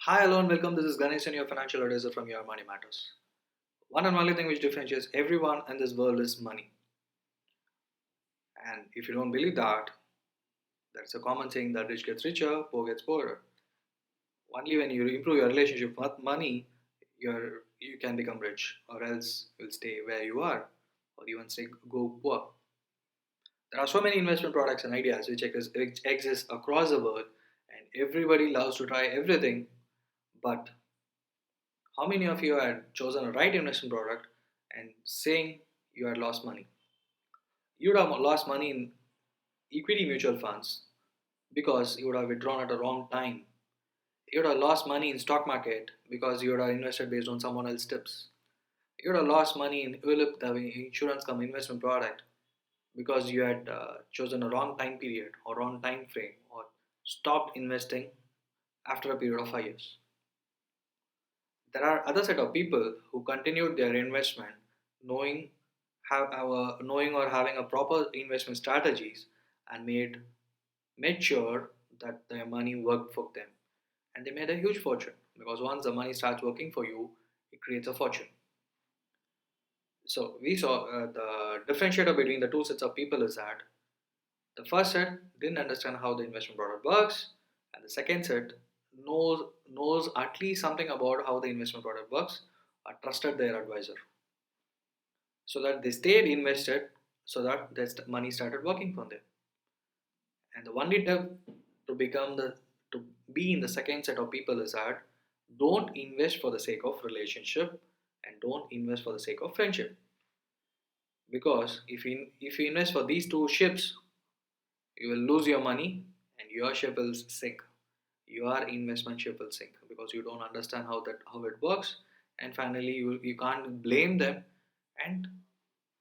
Hi, hello, and welcome. This is Ganesh, and your financial advisor from Your Money Matters. One and only thing which differentiates everyone in this world is money. And if you don't believe that, that's a common saying that rich gets richer, poor gets poorer. Only when you improve your relationship with money, you can become rich, or else you'll stay where you are, or even stay go poor. There are so many investment products and ideas which exist across the world, and everybody loves to try everything. But how many of you had chosen a right investment product and saying you had lost money? You would have lost money in equity mutual funds because you would have withdrawn at the wrong time. You would have lost money in stock market because you would have invested based on someone else's tips. You would have lost money in ULIP, the insurance company investment product, because you had chosen a wrong time period or wrong time frame or stopped investing after a period of 5 years. There are other set of people who continued their investment knowing knowing or having a proper investment strategies and made sure that their money worked for them, and they made a huge fortune because once the money starts working for you, it creates a fortune. So we saw the differentiator between the two sets of people is that the first set didn't understand how the investment product works, and the second set knows at least something about how the investment product works or trusted their advisor, so that they stayed invested, so that their money started working for them. And the only tip to become the to be in the second set of people is that don't invest for the sake of relationship and don't invest for the sake of friendship. Because if you invest for these two ships, you will lose your money and your ship will sink. Your investment ship will sink because you don't understand how it works, and finally you can't blame them, and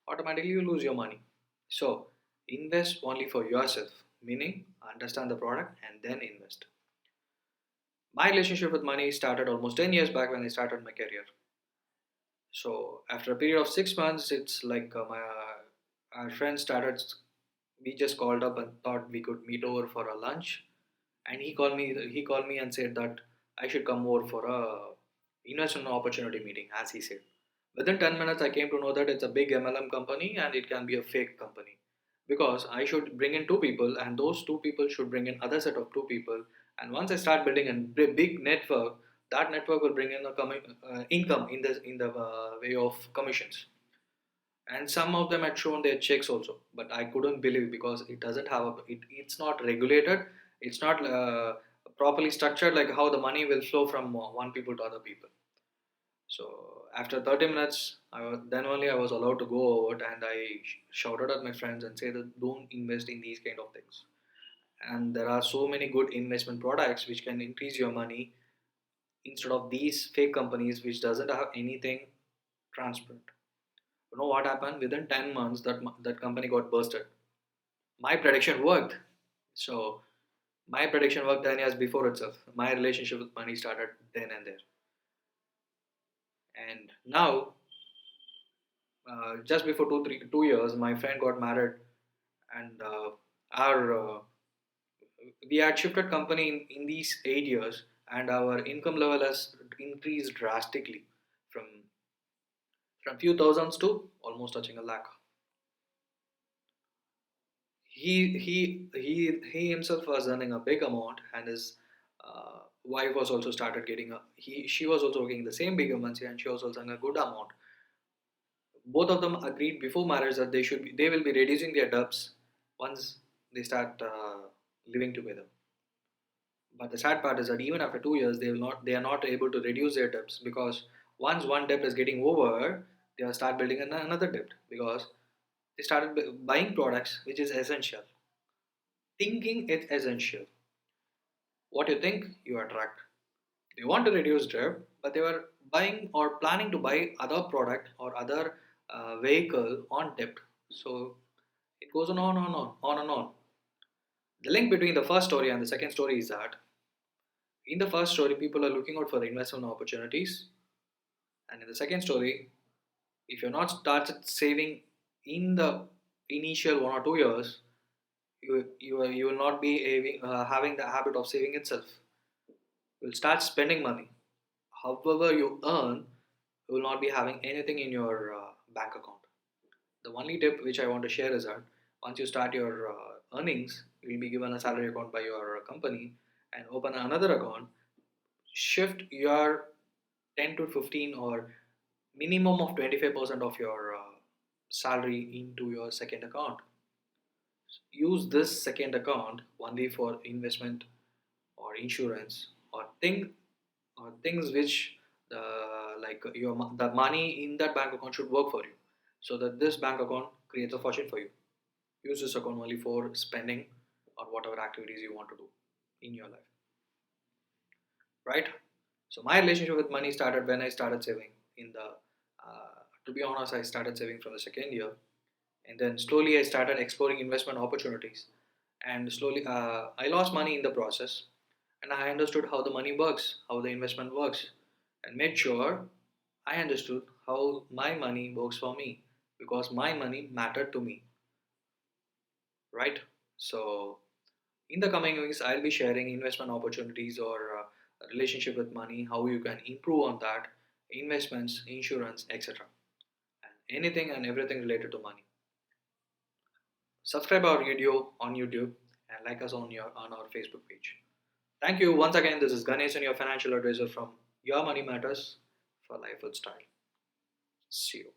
automatically you lose your money. So invest only for yourself, meaning understand the product and then invest. My relationship with money started almost 10 years back when I started my career. So after a period of 6 months, it's like our friends started. We just called up and thought we could meet over for a lunch, and He called me and said that I should come over for a investment opportunity meeting, as he said. Within 10 minutes, I came to know that it's a big MLM company and it can be a fake company, because I should bring in two people, and those two people should bring in other set of two people. And once I start building a big network, that network will bring in a income in the way of commissions. And some of them had shown their checks also, but I couldn't believe because it doesn't have it's not regulated, it's not properly structured, like how the money will flow from one people to other people. So after 30 minutes, then only I was allowed to go out, and I shouted at my friends and say that don't invest in these kind of things. And there are so many good investment products which can increase your money instead of these fake companies which doesn't have anything transparent. You know what happened? Within 10 months, that company got busted. My prediction worked. So my prediction worked 10 years before itself. My relationship with money started then and there. And now, just before 2 years, my friend got married, and our we had shifted company in these 8 years, and our income level has increased drastically from few thousands to almost touching a lakh. He himself was earning a big amount, and his wife was also started getting a he she was also getting the same big amount, and she was also earning a good amount. Both of them agreed before marriage that they will be reducing their debts once they start living together. But the sad part is that even after 2 years, they are not able to reduce their debts, because once one debt is getting over, they will start building another debt, because they started buying products which is essential, thinking it's essential. What you think, you attract. They want to reduce debt, but they were buying or planning to buy other product or other vehicle on debt. So it goes on and on. The link between the first story and the second story is that in the first story, people are looking out for investment opportunities, and in the second story, if you're not started saving in the initial 1 or 2 years, you will not be having the habit of saving itself. You'll start spending money. However, you earn, you will not be having anything in your bank account. The only tip which I want to share is that once you start your earnings, you'll be given a salary account by your company and open another account. Shift your 10 to 15 or minimum of 25% of your salary into your second account. Use this second account only for investment or insurance or things which the money in that bank account should work for you, so that this bank account creates a fortune for you. Use this account only for spending or whatever activities you want to do in your life, right? So my relationship with money started when I started saving in the to be honest, I started saving from the second year, and then slowly I started exploring investment opportunities, and slowly I lost money in the process, and I understood how the money works, how the investment works, and made sure I understood how my money works for me, because my money mattered to me, right? So in the coming weeks, I'll be sharing investment opportunities or relationship with money, how you can improve on that, investments, insurance, etc., and anything and everything related to money. Subscribe our video on YouTube and like us on our Facebook page. Thank you once again. This is Ganesh and your financial advisor from Your Money Matters for Life with Style. See you.